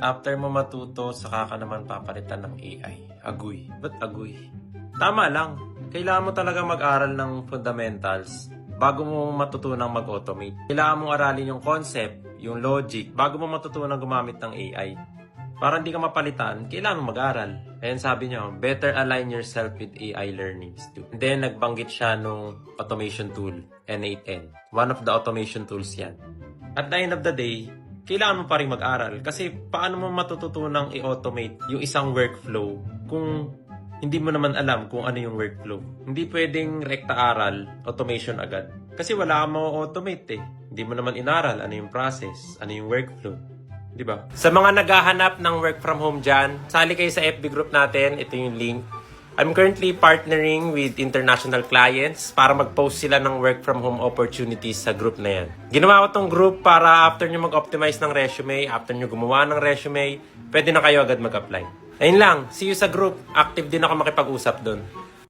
After mo matuto, saka ka naman papalitan ng AI. Agoy. Ba't agoy? Tama lang. Kailangan mo talaga mag-aral ng fundamentals bago mo matutunang mag-automate. Kailangan mong aralin yung concept, yung logic, bago mo matutunang gumamit ng AI. Para hindi ka mapalitan, kailangan mo mag-aral. Ayan sabi niya, better align yourself with AI learnings too. And then, nagbanggit siya nung automation tool, N8N. One of the automation tools yan. At the end of the day, kailangan mo pa rin mag-aral. Kasi paano mo matututunang i-automate yung isang workflow kung hindi mo naman alam kung ano yung workflow. Hindi pwedeng rekta-aral, automation agad. Kasi wala kang ma-automate eh. Hindi mo naman inaral ano yung process, ano yung workflow. Diba? Sa mga naghahanap ng work from home dyan, sali kayo sa FB group natin. Ito yung link. I'm currently partnering with international clients para mag-post sila ng work from home opportunities sa group na yan. Ginawa ko tong group para after nyo mag-optimize ng resume, after nyo gumawa ng resume, pwede na kayo agad mag-apply. Ayun lang, see you sa group. Active din ako makipag-usap doon.